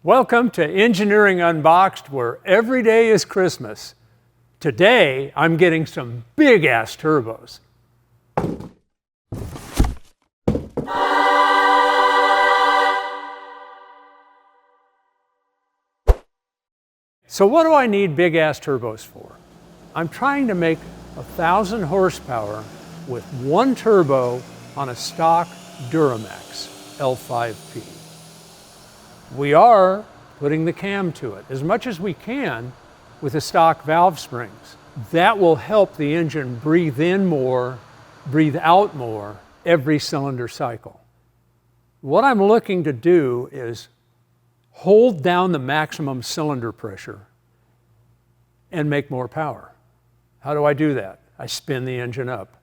Welcome to Engineering Unboxed, where every day is Christmas. Today, I'm getting some big-ass turbos. So what do I need big-ass turbos for? I'm trying to make 1,000 horsepower with one turbo on a stock Duramax L5P. We are putting the cam to it as much as we can with the stock valve springs. That will help the engine breathe in more, breathe out more every cylinder cycle. What I'm looking to do is hold down the maximum cylinder pressure and make more power. How do I do that? I spin the engine up.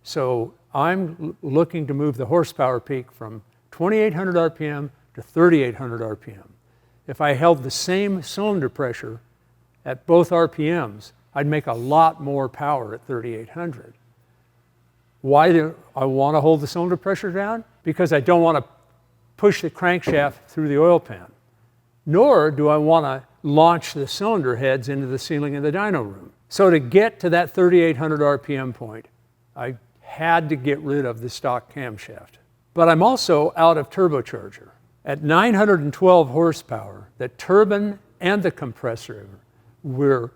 So I'm looking to move the horsepower peak from 2,800 RPM to 3,800 RPM. If I held the same cylinder pressure at both RPMs, I'd make a lot more power at 3,800. Why do I want to hold the cylinder pressure down? Because I don't want to push the crankshaft through the oil pan. Nor do I want to launch the cylinder heads into the ceiling of the dyno room. So to get to that 3,800 RPM point, I had to get rid of the stock camshaft. But I'm also out of turbocharger. At 912 horsepower, the turbine and the compressor were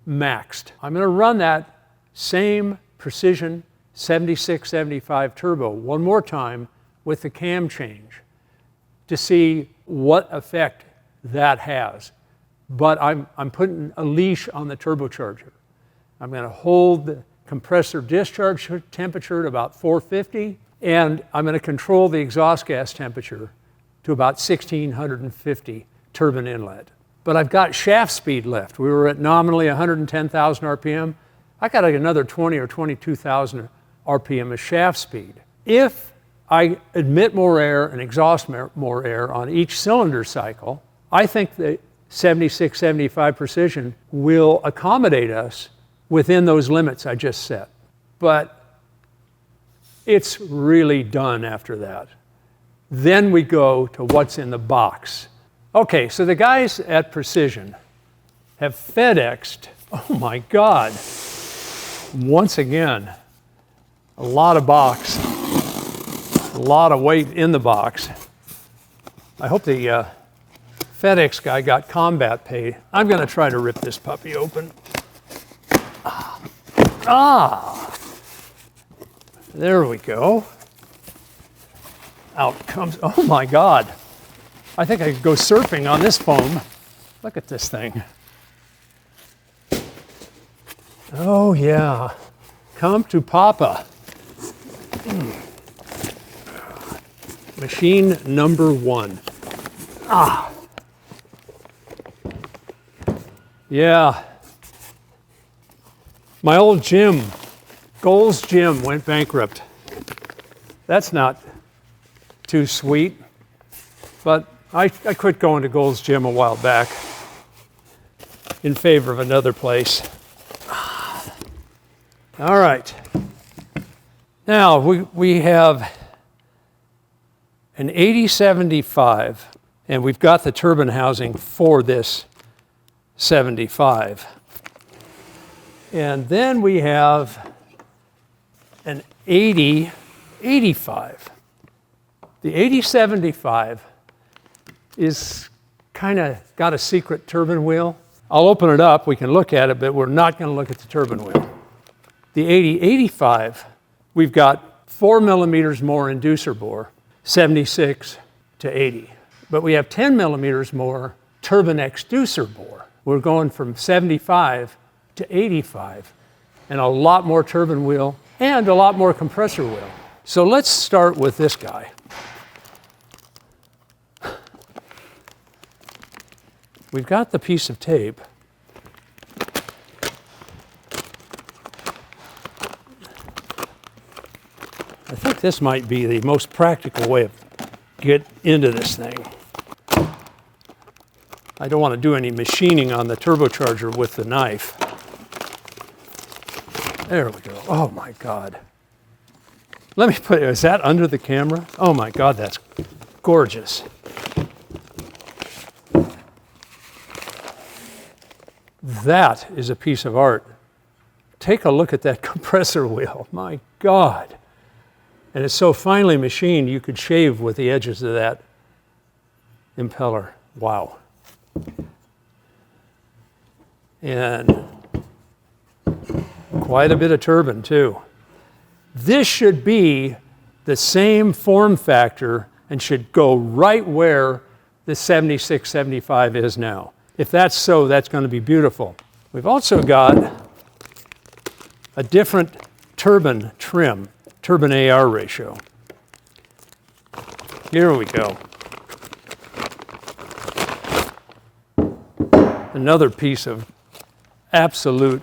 maxed. I'm going to run that same precision 7675 turbo one more time with the cam change to see what effect that has. But I'm putting a leash on the turbocharger. I'm going to hold the compressor discharge temperature at about 450, and I'm going to control the exhaust gas temperature to about 1,650 turbine inlet. But I've got shaft speed left. We were at nominally 110,000 RPM. I got another 20 or 22,000 RPM of shaft speed. If I admit more air and exhaust more air on each cylinder cycle, I think the 7675 precision will accommodate us within those limits I just set. But it's really done after that. Then we go to what's in the box. Okay, so the guys at Precision have FedExed, oh my God, once again, a lot of box, a lot of weight in the box. I hope the FedEx guy got combat pay. I'm gonna try to rip this puppy open. There we go. Out comes, oh my God. I think I could go surfing on this foam. Look at this thing. Oh yeah, come to Papa. Machine number one. Yeah. My old gym, Gold's Gym, went bankrupt. That's not too sweet, but I quit going to Gold's Gym a while back in favor of another place. All right. Now we have an 8075, and we've got the turbine housing for this 75. And then we have an 8085. The 8075 is kind of got a secret turbine wheel. I'll open it up, we can look at it, but we're not going to look at the turbine wheel. The 8085, we've got 4 millimeters more inducer bore, 76 to 80. But we have 10 millimeters more turbine exducer bore. We're going from 75 to 85, and a lot more turbine wheel and a lot more compressor wheel. So let's start with this guy. We've got the piece of tape. I think this might be the most practical way of get into this thing. I don't want to do any machining on the turbocharger with the knife. There we go. Oh my God. Let me put it, is that under the camera? Oh my God, that's gorgeous. That is a piece of art. Take a look at that compressor wheel. My God. And it's so finely machined, you could shave with the edges of that impeller. Wow. And quite a bit of turbine, too. This should be the same form factor and should go right where the 7675 is now. If that's so, that's going to be beautiful. We've also got a different turbine trim, turbine AR ratio. Here we go. Another piece of absolute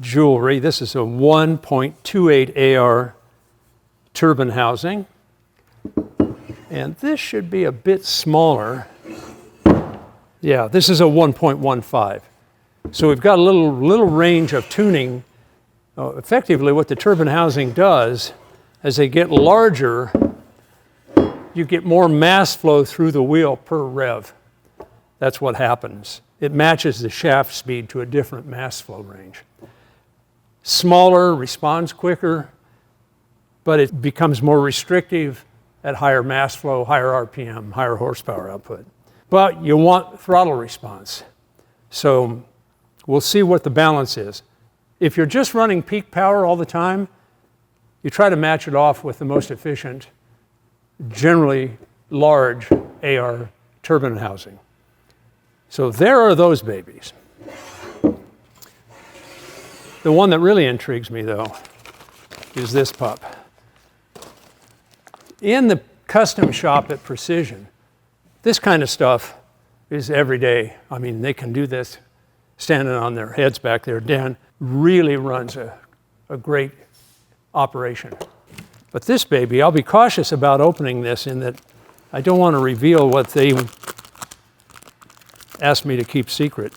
jewelry. This is a 1.28 AR turbine housing. And this should be a bit smaller. Yeah, this is a 1.15. So we've got a little range of tuning. Effectively, what the turbine housing does, as they get larger, you get more mass flow through the wheel per rev. That's what happens. It matches the shaft speed to a different mass flow range. Smaller, responds quicker, but it becomes more restrictive at higher mass flow, higher RPM, higher horsepower output. But you want throttle response. So we'll see what the balance is. If you're just running peak power all the time, you try to match it off with the most efficient, generally large AR turbine housing. So there are those babies. The one that really intrigues me, though, is this pup. In the custom shop at Precision, this kind of stuff is every day. I mean, they can do this standing on their heads back there. Dan really runs a great operation. But this baby, I'll be cautious about opening this in that I don't want to reveal what they asked me to keep secret.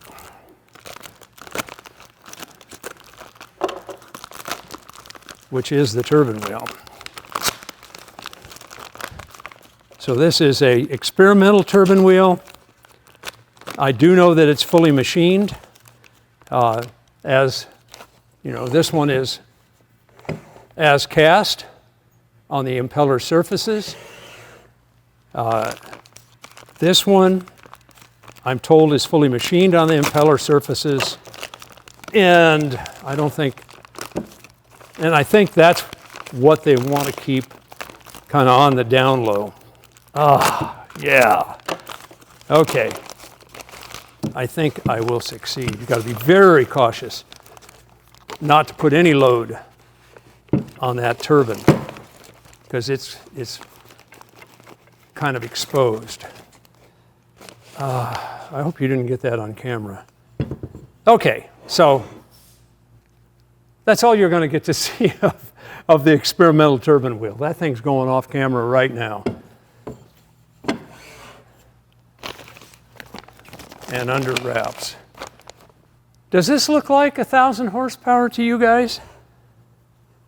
Which is the turbine wheel. So this is a experimental turbine wheel. I do know that it's fully machined. As you know, this one is as cast on the impeller surfaces. This one, I'm told, is fully machined on the impeller surfaces. And I think that's what they want to keep kind of on the down low. Yeah. Okay. I think I will succeed. You've got to be very cautious not to put any load on that turbine because it's kind of exposed. I hope you didn't get that on camera. Okay, so that's all you're going to get to see of the experimental turbine wheel. That thing's going off camera right now. And under wraps. Does this look like 1,000 horsepower to you guys?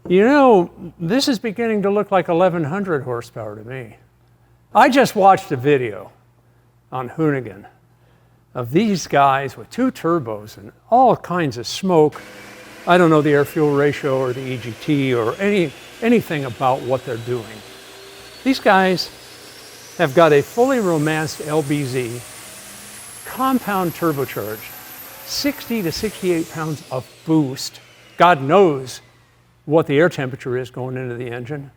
You know, this is beginning to look like 1,100 horsepower to me. I just watched a video on Hoonigan of these guys with 2 turbos and all kinds of smoke. I don't know the air-fuel ratio or the EGT or anything about what they're doing. These guys have got a fully romanced LBZ, compound turbocharged, 60 to 68 pounds of boost. God knows what the air temperature is going into the engine.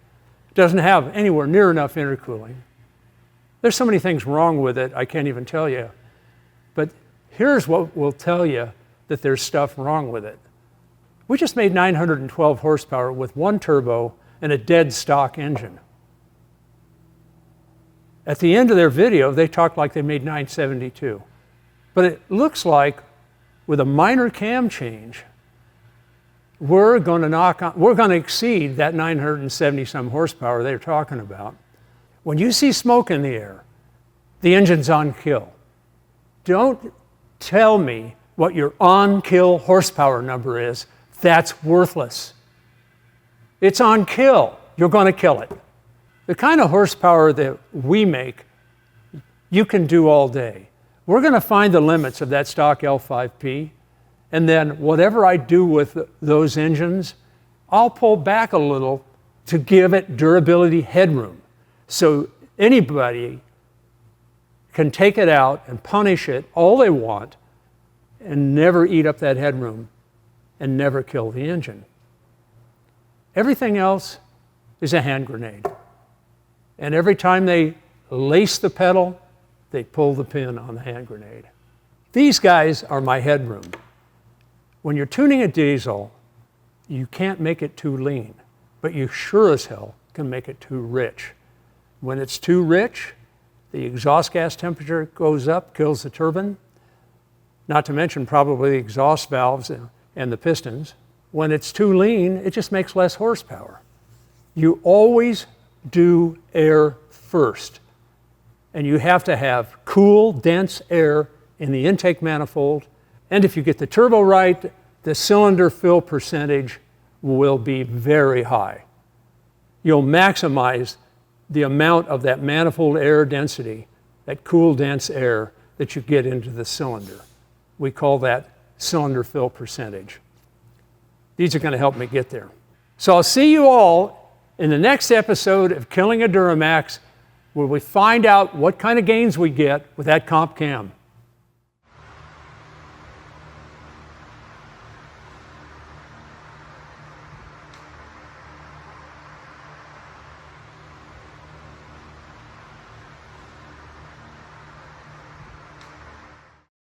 It doesn't have anywhere near enough intercooling. There's so many things wrong with it, I can't even tell you. But here's what will tell you that there's stuff wrong with it. We just made 912 horsepower with 1 turbo and a dead stock engine. At the end of their video, they talked like they made 972. But it looks like with a minor cam change, we're going to exceed that 970 some horsepower they're talking about. When you see smoke in the air, the engine's on kill. Don't tell me what your on kill horsepower number is. That's worthless. It's on kill. You're going to kill it. The kind of horsepower that we make, you can do all day. We're going to find the limits of that stock L5P, and then whatever I do with those engines, I'll pull back a little to give it durability headroom. So anybody can take it out and punish it all they want and never eat up that headroom and never kill the engine. Everything else is a hand grenade. And every time they lace the pedal, they pull the pin on the hand grenade. These guys are my headroom. When you're tuning a diesel, you can't make it too lean, but you sure as hell can make it too rich. When it's too rich, the exhaust gas temperature goes up, kills the turbine, not to mention probably the exhaust valves and the pistons. When it's too lean, it just makes less horsepower. You always do air first, and you have to have cool, dense air in the intake manifold, and if you get the turbo right, the cylinder fill percentage will be very high. You'll maximize the amount of that manifold air density, that cool, dense air that you get into the cylinder. We call that cylinder fill percentage. These are going to help me get there. So I'll see you all in the next episode of Killing a Duramax, where we find out what kind of gains we get with that comp cam.